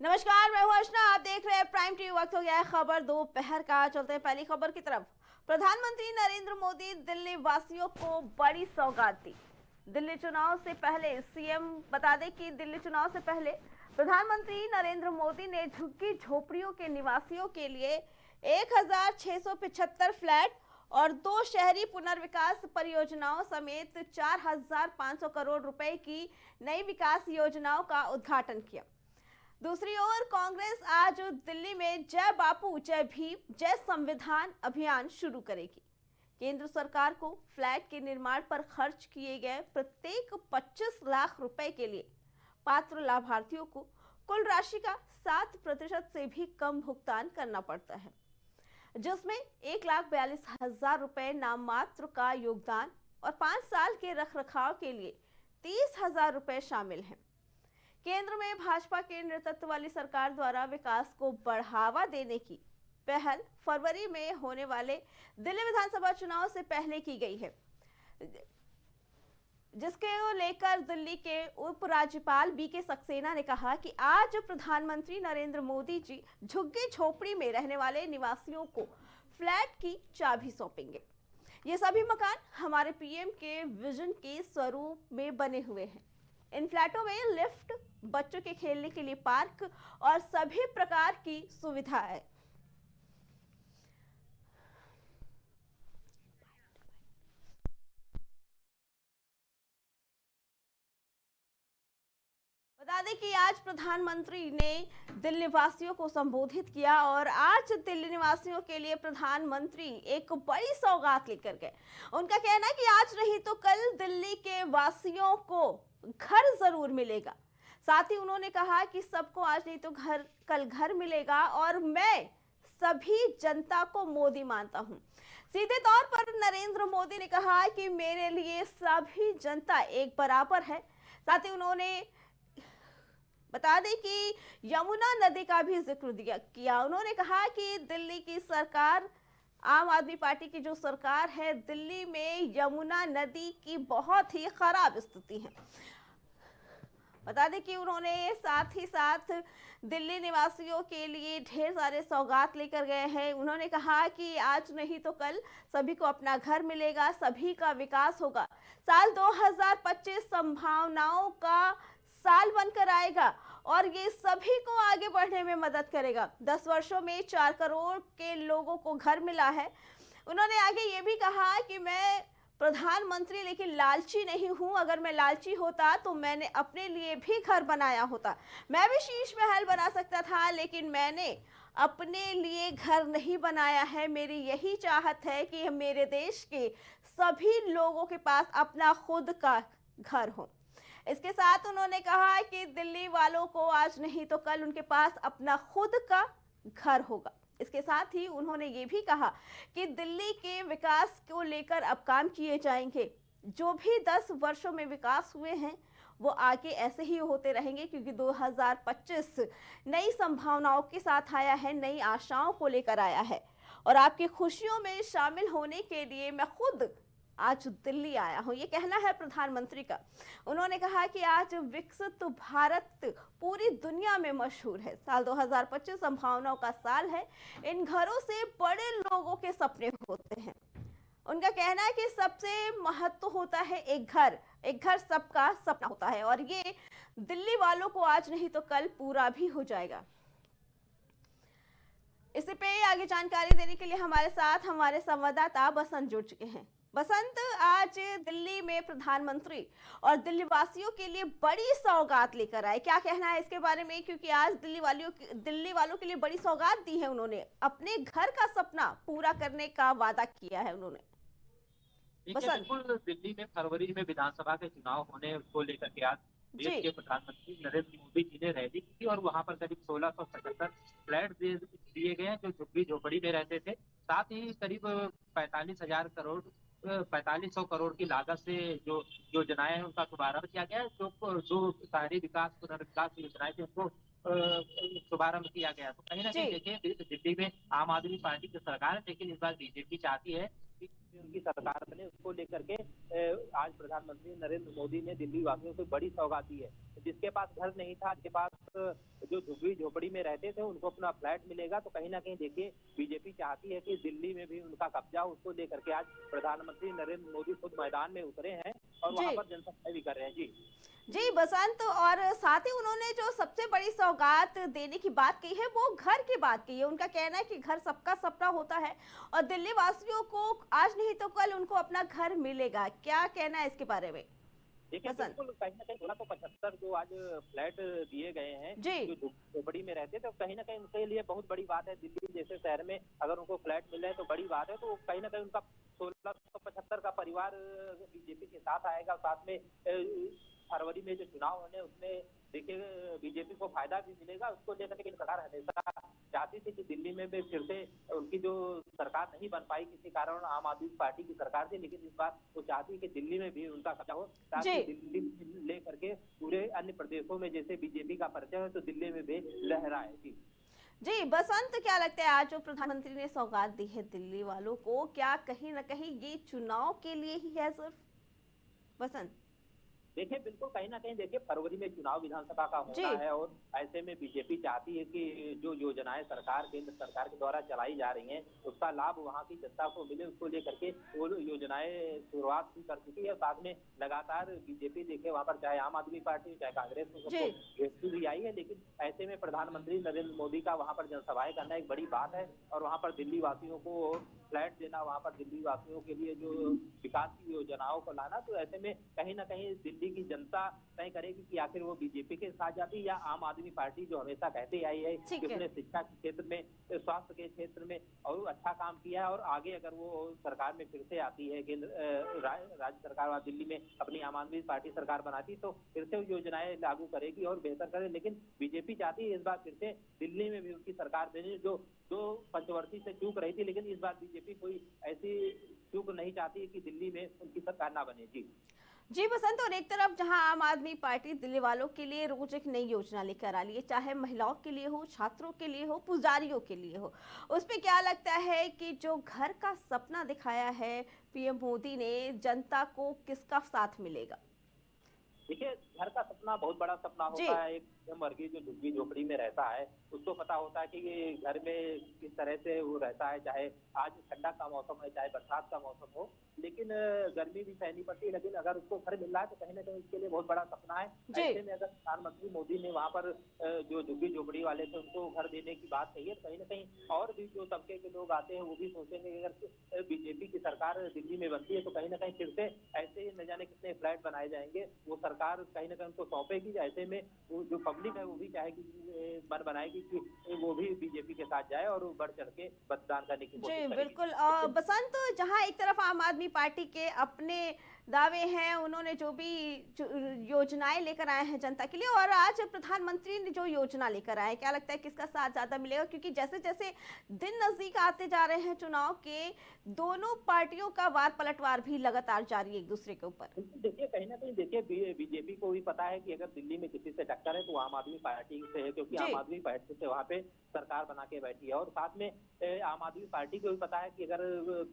नमस्कार, मैं हूं अर्चना। आप देख रहे हैं प्राइम टीवी। वक्त हो गया है खबर दोपहर का। चलते हैं पहली खबर की तरफ। प्रधानमंत्री नरेंद्र मोदी दिल्ली वासियों को बड़ी सौगात दी। दिल्ली चुनाव से पहले सीएम बता दें कि दिल्ली चुनाव से पहले प्रधानमंत्री नरेंद्र मोदी ने झुग्गी झोपड़ियों के निवासियों के लिए 1675 फ्लैट और 2 शहरी पुनर्विकास परियोजनाओं समेत 4500 करोड़ रुपए की नई विकास योजनाओं का उद्घाटन किया। दूसरी ओर कांग्रेस आज दिल्ली में जय बापू जय भीम जय संविधान अभियान शुरू करेगी। केंद्र सरकार को फ्लैट के निर्माण पर खर्च किए गए प्रत्येक 25 लाख रुपए के लिए पात्र लाभार्थियों को कुल राशि का 7% से भी कम भुगतान करना पड़ता है, जिसमें 1,42,000 रुपए नाम मात्र का योगदान और 5 साल के रखरखाव के लिए 30,000 रुपए शामिल हैं। केंद्र में भाजपा के नेतृत्व वाली सरकार द्वारा विकास को बढ़ावा देने की पहल फरवरी में होने वाले दिल्ली विधानसभा चुनाव से पहले की गई है, जिसके लेकर दिल्ली के उपराज्यपाल बीके सक्सेना ने कहा कि आज प्रधानमंत्री नरेंद्र मोदी जी झुग्गी झोपड़ी में रहने वाले निवासियों को फ्लैट की चाबी सौंपेंगे। ये सभी मकान हमारे पीएम के विजन के स्वरूप में बने हुए हैं। इन फ्लैटों में लिफ्ट, बच्चों के खेलने के लिए पार्क और सभी प्रकार की सुविधा है। बता दें कि आज प्रधानमंत्री ने दिल्ली वासियों को संबोधित किया और आज दिल्ली निवासियों के लिए प्रधानमंत्री एक बड़ी सौगात लेकर गए। उनका कहना है कि आज नहीं तो कल दिल्ली के वासियों को घर जरूर मिलेगा। साथ ही उन्होंने कहा कि सबको आज नहीं तो कल घर मिलेगा और मैं सभी जनता को मोदी मानता हूं। सीधे तौर पर नरेंद्र मोदी ने कहा कि मेरे लिए सभी जनता एक बराबर है। साथ ही उन्होंने बता दें कि यमुना नदी का भी जिक्र किया। उन्होंने कहा कि दिल्ली की सरकार, आम आदमी पार्टी की जो सरकार है, दिल्ली में यमुना नदी की बहुत ही खराब स्थिति है। बता दें कि उन्होंने साथ ही साथ दिल्ली निवासियों के लिए ढेर सारे सौगात लेकर गए हैं। उन्होंने कहा कि आज नहीं तो कल सभी को अपना घर मिलेगा, सभी का विकास होगा। साल 2025 संभावनाओं का साल बनकर आएगा और ये सभी को आगे बढ़ने में मदद करेगा। 10 वर्षों में 4 करोड़ के लोगों को घर मिला है। उन्होंने आगे ये भी कहा कि मैं प्रधानमंत्री लेकिन लालची नहीं हूं। अगर मैं लालची होता तो मैंने अपने लिए भी घर बनाया होता। मैं भी शीश महल बना सकता था, लेकिन मैंने अपने लिए घर नहीं बनाया है। मेरी यही चाहत है कि मेरे देश के सभी लोगों के पास अपना खुद का घर हो। इसके साथ उन्होंने कहा कि दिल्ली वालों को आज नहीं तो कल उनके पास अपना खुद का घर होगा। इसके साथ ही उन्होंने ये भी कहा कि दिल्ली के विकास को लेकर अब काम किए जाएंगे। जो भी 10 वर्षों में विकास हुए हैं वो आगे ऐसे ही होते रहेंगे, क्योंकि 2025 नई संभावनाओं के साथ आया है, नई आशाओं को लेकर आया है। और आपकी खुशियों में शामिल होने के लिए मैं खुद आज दिल्ली आया हूं, ये कहना है प्रधानमंत्री का। उन्होंने कहा कि आज विकसित भारत पूरी दुनिया में मशहूर है। साल 2025 संभावनाओं का साल है। इन घरों से बड़े लोगों के सपने होते हैं। उनका कहना है कि सबसे महत्व होता है एक घर सबका सपना होता है और ये दिल्ली वालों को आज नहीं तो कल पूरा भी हो जाएगा। इसी पे आगे जानकारी देने के लिए हमारे साथ हमारे संवाददाता बसंत जुड़ चुके हैं। बसंत, आज दिल्ली में प्रधानमंत्री और दिल्ली वासियों के लिए बड़ी सौगात लेकर आए, क्या कहना है इसके बारे में? क्योंकि आज दिल्ली वालों के लिए बड़ी सौगात दी है। उन्होंने अपने घर का सपना पूरा करने का वादा किया है उन्होंने। बिल्कुल, दिल्ली में फरवरी में विधानसभा के चुनाव होने को लेकर के आज देश के प्रधानमंत्री नरेंद्र मोदी जी ने रैली की और वहां पर करीब 1675 फ्लैट दिए गए हैं जो झुग्गी झोपड़ी में रहते थे। साथ ही करीब 4500 करोड़ की लागत से जो योजनाएं हैं उनका शुभारंभ किया गया है। जो शहरी विकास पुनर्विकास योजनाएं थी उनको शुभारंभ किया गया। तो कहीं ना कहीं देखिए, दिल्ली में आम आदमी पार्टी की सरकार है, लेकिन इस बार बीजेपी चाहती है उनकी सरकार बने, उसको लेकर के आज प्रधानमंत्री नरेंद्र मोदी ने दिल्ली वासियों को बड़ी सौगात दी है। जिसके पास घर नहीं था, जिसके पास जो झुग्गी झोपड़ी में रहते थे, उनको अपना फ्लैट मिलेगा। तो कहीं ना कहीं देखिए, बीजेपी चाहती है कि दिल्ली में भी उनका कब्जा हो। उसको लेकर के आज प्रधानमंत्री नरेंद्र मोदी खुद मैदान में उतरे हैं और वहां पर जनसभाएं भी कर रहे हैं। जी जी बसंत, और साथ ही उन्होंने जो सबसे बड़ी सौगात देने की बात कही है वो घर की बात कही है। उनका कहना है कि घर सबका सपना होता है और दिल्ली वासियों को आज नहीं तो कल उनको अपना घर मिलेगा। क्या कहना है इसके बारे में? देखिए, बिल्कुल कहीं ना कहीं 1675 जो आज फ्लैट दिए गए हैं, जो झोपड़ी में रहते थे, तो कहीं ना कहीं उनके लिए बहुत बड़ी बात है। दिल्ली जैसे शहर में अगर उनको फ्लैट मिल रहे तो बड़ी बात है। तो कहीं ना कहीं उनका 1675 का परिवार बीजेपी के साथ आएगा। साथ में फरवरी में जो चुनाव होने उसमें देखिए बीजेपी को फायदा भी मिलेगा। उसको लेकर के सरकार हमेशा चाहती थी कि दिल्ली में भी फिर से उनकी जो सरकार नहीं बन पाई किसी कारण, आम आदमी पार्टी की सरकार थी, लेकिन इस बार वो चाहती है कि दिल्ली में भी उनका कब्जा हो, ताकि दिल्ली लेकर के पूरे अन्य प्रदेशों में जैसे बीजेपी का परिचय है तो दिल्ली में भी लहराए। जी बसंत, क्या लगता है आज जो प्रधानमंत्री ने सौगात दी है दिल्ली वालों को, क्या कहीं ना कहीं ये चुनाव के लिए ही है सिर्फ? बसंत देखिए, बिल्कुल कहीं ना कहीं देखिए, फरवरी में चुनाव विधानसभा का होना है और ऐसे में बीजेपी चाहती है कि जो योजनाएं केंद्र सरकार के द्वारा चलाई जा रही हैं उसका लाभ वहां की जनता को मिले। उसको लेकर के वो योजनाएं शुरुआत भी कर चुकी है। साथ में लगातार बीजेपी देखिए वहां पर चाहे आम आदमी पार्टी चाहे कांग्रेस सबको भी आई है, लेकिन ऐसे में प्रधानमंत्री नरेंद्र मोदी का वहां पर जनसभाएं करना एक बड़ी बात है। और वहां पर दिल्ली वासियों को फ्लैट देना, वहां पर दिल्ली वासियों के लिए जो विकास की योजनाओं को लाना, तो ऐसे में कहीं ना कहीं दिल्ली की जनता तय करेगी कि आखिर वो बीजेपी के साथ जाती या आम आदमी पार्टी, जो हमेशा कहते आई है कि उसने शिक्षा के क्षेत्र में, स्वास्थ्य के क्षेत्र में और अच्छा काम किया है। और आगे अगर वो सरकार में फिर से आती है, केंद्र राज्य सरकार और दिल्ली में अपनी आम आदमी पार्टी सरकार बनाती, तो फिर से योजनाएं लागू करेगी और बेहतर करे। लेकिन बीजेपी चाहती है इस बार फिर से दिल्ली में भी उनकी सरकार देने, जो पंचवर्षीय से चूक रही थी, लेकिन इस बार बीजेपी कोई ऐसी चूक नहीं चाहती कि दिल्ली में उनकी सरकार ना बने। जी बसंत, और एक तरफ जहां आम आदमी पार्टी दिल्ली वालों के लिए रोज एक नई योजना लेकर आ रही है, चाहे महिलाओं के लिए हो, छात्रों के लिए हो, पुजारियों के लिए हो, उस पे क्या लगता है कि जो घर का सपना दिखाया है पीएम मोदी ने, जनता को किसका साथ मिलेगा? देखिए, घर का सपना बहुत बड़ा सपना होता है। एक वर्गीय जो झुग्गी झोपड़ी में रहता है उसको पता होता है कि ये घर में किस तरह से वो रहता है, चाहे आज ठंडा का मौसम है चाहे बरसात का मौसम हो, लेकिन गर्मी भी सहनी पड़ती है। लेकिन अगर उसको घर मिल रहा है तो कहीं ना कहीं उसके लिए बहुत बड़ा सपना है। ऐसे में अगर प्रधानमंत्री मोदी ने वहाँ पर जो झुग्गी झोपड़ी वाले थे उनको घर देने की बात कही है, तो कहीं ना कहीं और भी जो तबके के लोग आते हैं वो भी सोचेंगे कि अगर बीजेपी की सरकार दिल्ली में बनती है तो कहीं ना कहीं फिर से ऐसे ही न जाने कितने फ्लैट बनाए जाएंगे, वो सरकार कहीं ना कहीं उनको सौंपेगी। ऐसे में जो पब्लिक है वो भी चाहेगी, मन बनाएगी कि वो भी बीजेपी के साथ जाए और बढ़ चढ़ के मतदान करने की कोशिश करेगी। बिल्कुल बसंत, जहां एक तरफ आम आदमी पार्टी के अपने दावे हैं, उन्होंने जो भी योजनाएं लेकर आए हैं जनता के लिए, और आज प्रधानमंत्री ने जो योजना लेकर आए, क्या लगता है किसका साथ ज्यादा मिलेगा? क्योंकि जैसे जैसे दिन नजदीक आते जा रहे हैं चुनाव के, दोनों पार्टियों का वार पलटवार भी लगातार जारी है एक दूसरे के ऊपर। देखिए, कहीं ना कहीं देखिए बीजेपी को भी पता है कि अगर दिल्ली में किसी से टक्कर है तो आम आदमी पार्टी से है, क्योंकि आम आदमी पार्टी से वहाँ पे सरकार बना के बैठी है। और साथ में आम आदमी पार्टी को भी पता है कि अगर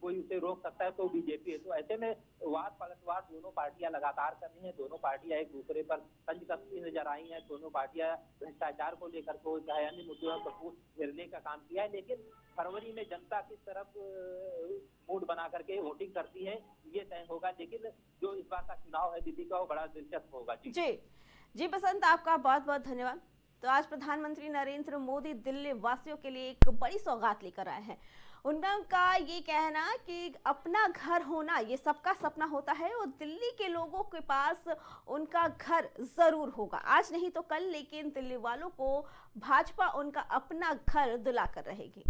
कोई उसे रोक सकता है तो बीजेपी है। तो ऐसे में वाद पलटवार दोनों पार्टियां लगातार कर रही हैं। दोनों पार्टियां एक दूसरे पर तंज कसती नजर आई हैं। दोनों पार्टियां भ्रष्टाचार को लेकर को चाहे अन्य मुद्दों पर घेरने का काम किया है। लेकिन फरवरी में जनता किस तरफ मूड बना करके वोटिंग करती है ये तय होगा। लेकिन जो इस बार का चुनाव है दिल्ली का वो बड़ा दिलचस्प होगा। जी बसंत, आपका बहुत बहुत धन्यवाद। तो आज प्रधानमंत्री नरेंद्र मोदी दिल्ली वासियों के लिए एक बड़ी सौगात लेकर आए हैं। उनका ये कहना कि अपना घर होना ये सबका सपना होता है और दिल्ली के लोगों के पास उनका घर जरूर होगा, आज नहीं तो कल, लेकिन दिल्ली वालों को भाजपा उनका अपना घर दिलाकर रहेगी।